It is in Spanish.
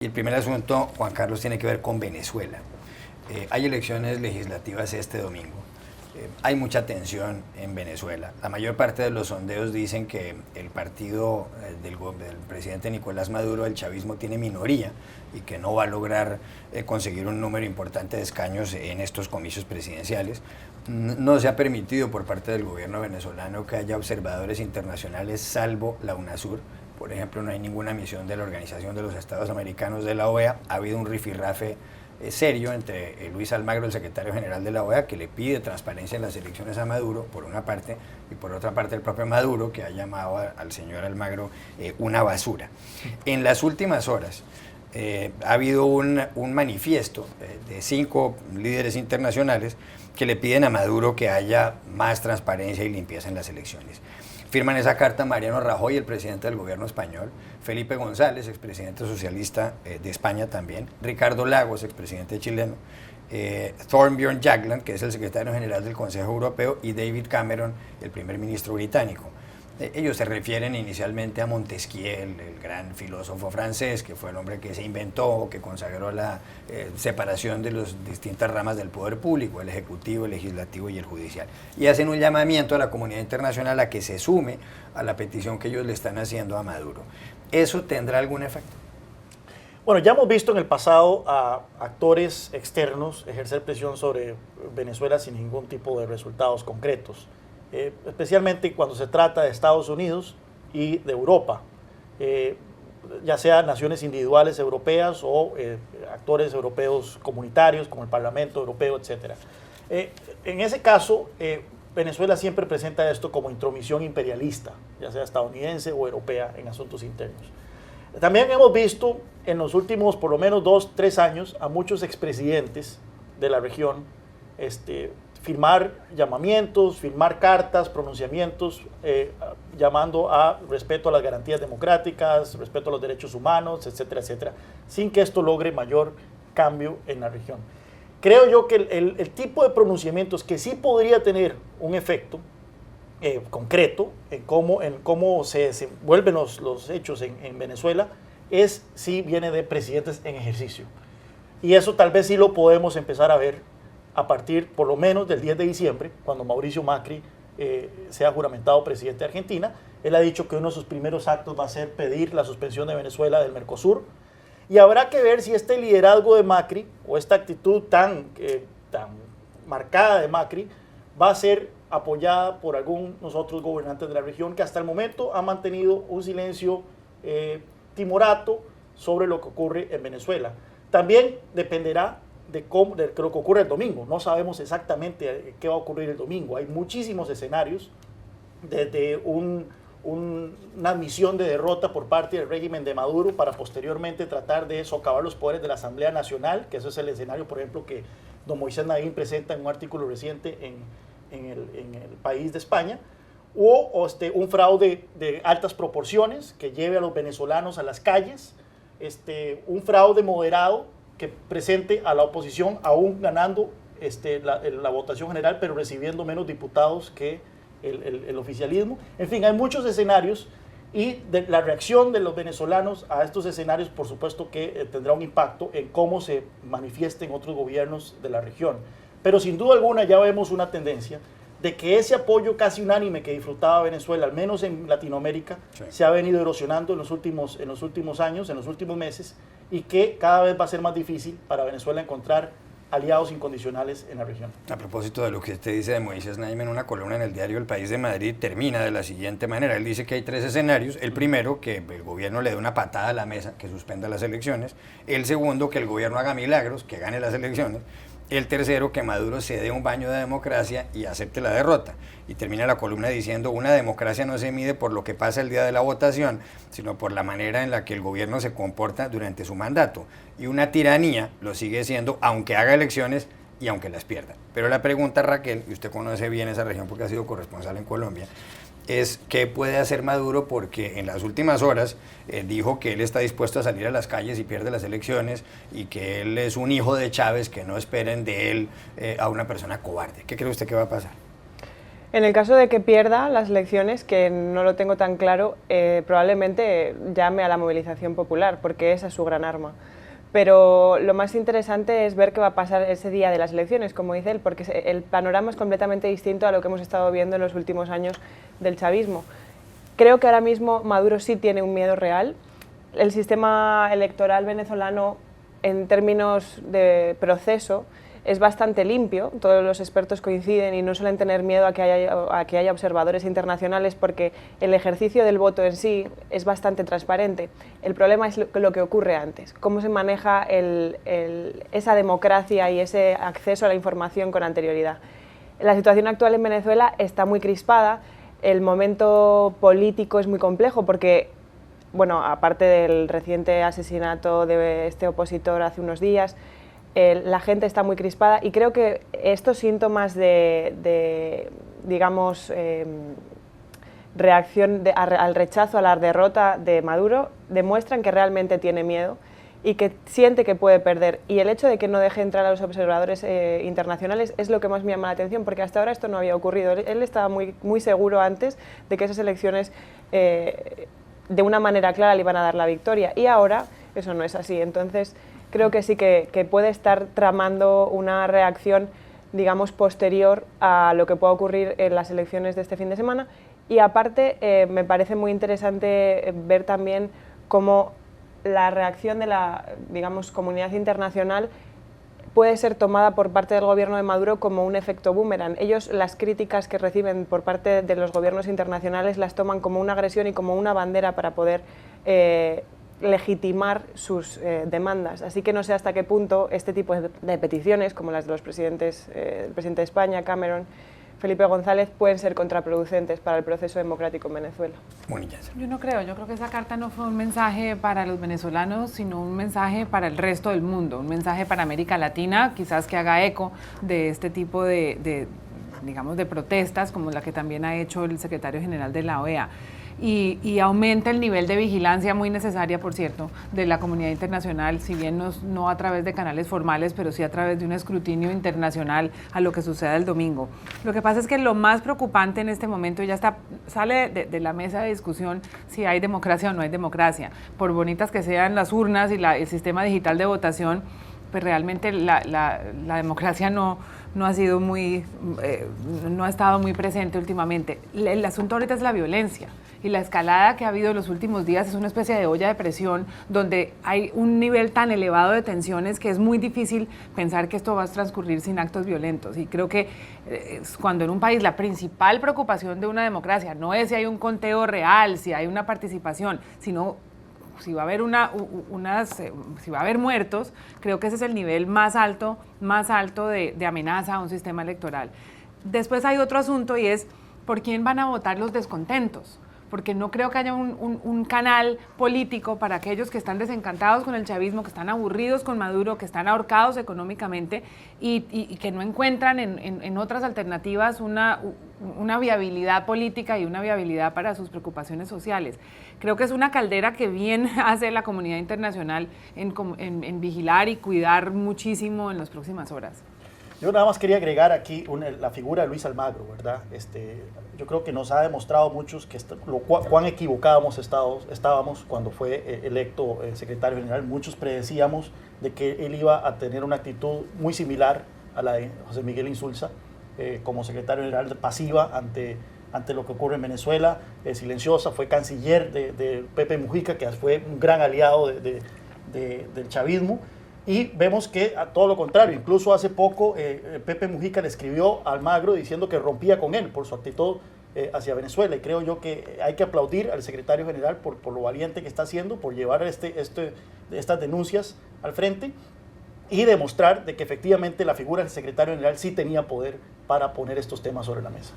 Y el primer asunto, Juan Carlos, tiene que ver con Venezuela. Hay elecciones legislativas este domingo. Hay mucha tensión en Venezuela. La mayor parte de los sondeos dicen que el partido del presidente Nicolás Maduro, el chavismo, tiene minoría y que no va a lograr conseguir un número importante de escaños en estos comicios presidenciales. No se ha permitido por parte del gobierno venezolano que haya observadores internacionales, salvo la UNASUR. Por ejemplo, no hay ninguna misión de la Organización de los Estados Americanos de la OEA. Ha habido un rifirrafe serio entre Luis Almagro, el secretario general de la OEA, que le pide transparencia en las elecciones a Maduro, por una parte, y por otra parte el propio Maduro, que ha llamado al señor Almagro una basura. En las últimas horas ha habido un manifiesto de 5 líderes internacionales que le piden a Maduro que haya más transparencia y limpieza en las elecciones. Firman esa carta Mariano Rajoy, el presidente del gobierno español, Felipe González, expresidente socialista de España también, Ricardo Lagos, expresidente chileno, Thorbjørn Jagland, que es el secretario general del Consejo Europeo, y David Cameron, el primer ministro británico. Ellos se refieren inicialmente a Montesquieu, el gran filósofo francés, que fue el hombre que se inventó, que consagró la separación de las distintas ramas del poder público, el ejecutivo, el legislativo y el judicial. Y hacen un llamamiento a la comunidad internacional a que se sume a la petición que ellos le están haciendo a Maduro. ¿Eso tendrá algún efecto? Bueno, ya hemos visto en el pasado a actores externos ejercer presión sobre Venezuela sin ningún tipo de resultados concretos. Especialmente cuando se trata de Estados Unidos y de Europa, ya sea naciones individuales europeas o actores europeos comunitarios como el Parlamento Europeo, etc. En ese caso, Venezuela siempre presenta esto como intromisión imperialista, ya sea estadounidense o europea, en asuntos internos. También hemos visto en los últimos por lo menos 2-3 años a muchos expresidentes de la región firmar llamamientos, firmar cartas, pronunciamientos, llamando a respeto a las garantías democráticas, respeto a los derechos humanos, etcétera, etcétera, sin que esto logre mayor cambio en la región. Creo yo que el tipo de pronunciamientos que sí podría tener un efecto concreto en cómo se desenvuelven los hechos en Venezuela es si viene de presidentes en ejercicio. Y eso tal vez sí lo podemos empezar a ver a partir por lo menos del 10 de diciembre, cuando Mauricio Macri sea juramentado presidente de Argentina. Él ha dicho que uno de sus primeros actos va a ser pedir la suspensión de Venezuela del Mercosur, y habrá que ver si este liderazgo de Macri o esta actitud tan marcada de Macri va a ser apoyada por algunos otros gobernantes de la región que hasta el momento han mantenido un silencio timorato sobre lo que ocurre en Venezuela. También dependerá de lo que ocurre el domingo. No sabemos exactamente qué va a ocurrir el domingo. Hay muchísimos escenarios, desde una admisión de derrota por parte del régimen de Maduro para posteriormente tratar de socavar los poderes de la Asamblea Nacional, que eso es el escenario, por ejemplo, que don Moisés Naim presenta en un artículo reciente en el País de España, o un fraude de altas proporciones que lleve a los venezolanos a las calles, un fraude moderado que presente a la oposición aún ganando la votación general, pero recibiendo menos diputados que el oficialismo. En fin, hay muchos escenarios, y la reacción de los venezolanos a estos escenarios, por supuesto que tendrá un impacto en cómo se manifiesten otros gobiernos de la región. Pero sin duda alguna ya vemos una tendencia de que ese apoyo casi unánime que disfrutaba Venezuela, al menos en Latinoamérica, sí, se ha venido erosionando en los últimos años, en los últimos meses, y que cada vez va a ser más difícil para Venezuela encontrar aliados incondicionales en la región. A propósito de lo que usted dice de Moisés Naim, en una columna en el diario El País de Madrid, termina de la siguiente manera. Él dice que hay 3 escenarios. El primero, que el gobierno le dé una patada a la mesa, que suspenda las elecciones. El segundo, que el gobierno haga milagros, que gane las elecciones. El tercero, que Maduro se dé un baño de democracia y acepte la derrota. Y termina la columna diciendo: una democracia no se mide por lo que pasa el día de la votación, sino por la manera en la que el gobierno se comporta durante su mandato. Y una tiranía lo sigue siendo, aunque haga elecciones y aunque las pierda. Pero la pregunta, Raquel, y usted conoce bien esa región porque ha sido corresponsal en Colombia, es qué puede hacer Maduro, porque en las últimas horas dijo que él está dispuesto a salir a las calles si pierde las elecciones, y que él es un hijo de Chávez, que no esperen de él a una persona cobarde. ¿Qué cree usted que va a pasar? En el caso de que pierda las elecciones, que no lo tengo tan claro, probablemente llame a la movilización popular, porque esa es su gran arma. Pero lo más interesante es ver qué va a pasar ese día de las elecciones, como dice él, porque el panorama es completamente distinto a lo que hemos estado viendo en los últimos años del chavismo. Creo que ahora mismo Maduro sí tiene un miedo real. El sistema electoral venezolano, en términos de proceso, es bastante limpio, todos los expertos coinciden y no suelen tener miedo a que haya observadores internacionales porque el ejercicio del voto en sí es bastante transparente. El problema es lo que ocurre antes, cómo se maneja esa democracia y ese acceso a la información con anterioridad. La situación actual en Venezuela está muy crispada, el momento político es muy complejo porque, bueno, aparte del reciente asesinato de este opositor hace unos días, la gente está muy crispada y creo que estos síntomas digamos, reacción al rechazo, a la derrota de Maduro, demuestran que realmente tiene miedo y que siente que puede perder. Y el hecho de que no deje entrar a los observadores internacionales es lo que más me llama la atención, porque hasta ahora esto no había ocurrido. Él estaba muy seguro antes de que esas elecciones de una manera clara le iban a dar la victoria y ahora eso no es así. Entonces, creo que sí que puede estar tramando una reacción, digamos, posterior a lo que pueda ocurrir en las elecciones de este fin de semana. Y aparte, me parece muy interesante ver también cómo la reacción de la, digamos, comunidad internacional puede ser tomada por parte del gobierno de Maduro como un efecto boomerang. Ellos las críticas que reciben por parte de los gobiernos internacionales las toman como una agresión y como una bandera para poder legitimar sus demandas. Así que no sé hasta qué punto este tipo de peticiones, como las de los presidentes, el presidente de España, Cameron, Felipe González, pueden ser contraproducentes para el proceso democrático en Venezuela. Yo no creo, yo creo que esa carta no fue un mensaje para los venezolanos, sino un mensaje para el resto del mundo, un mensaje para América Latina, quizás que haga eco de este tipo digamos, de protestas, como la que también ha hecho el secretario general de la OEA. Y aumenta el nivel de vigilancia muy necesaria, por cierto, de la comunidad internacional, si bien no a través de canales formales, pero sí a través de un escrutinio internacional a lo que suceda el domingo. Lo que pasa es que lo más preocupante en este momento ya sale de la mesa de discusión si hay democracia o no hay democracia. Por bonitas que sean las urnas y el sistema digital de votación, pues realmente la democracia no ha sido no ha estado muy presente últimamente. El asunto ahorita es la violencia. Y la escalada que ha habido en los últimos días es una especie de olla de presión donde hay un nivel tan elevado de tensiones que es muy difícil pensar que esto va a transcurrir sin actos violentos. Y creo que cuando en un país la principal preocupación de una democracia no es si hay un conteo real, si hay una participación, sino si va a haber si va a haber muertos, creo que ese es el nivel más alto de amenaza a un sistema electoral. Después hay otro asunto y es ¿por quién van a votar los descontentos? Porque no creo que haya un canal político para aquellos que están desencantados con el chavismo, que están aburridos con Maduro, que están ahorcados económicamente y que no encuentran en otras alternativas una viabilidad política y una viabilidad para sus preocupaciones sociales. Creo que es una caldera que bien hace la comunidad internacional en vigilar y cuidar muchísimo en las próximas horas. Yo nada más quería agregar aquí la figura de Luis Almagro, ¿verdad? Yo creo que nos ha demostrado muchos cuán equivocados estábamos cuando fue electo secretario general. Muchos predecíamos de que él iba a tener una actitud muy similar a la de José Miguel Insulza, como secretario general pasiva ante lo que ocurre en Venezuela, silenciosa, fue canciller de Pepe Mujica, que fue un gran aliado del chavismo. Y vemos que a todo lo contrario, incluso hace poco Pepe Mujica le escribió a Almagro diciendo que rompía con él por su actitud hacia Venezuela. Y creo yo que hay que aplaudir al secretario general por lo valiente que está haciendo, por llevar estas denuncias al frente y demostrar de que efectivamente la figura del secretario general sí tenía poder para poner estos temas sobre la mesa.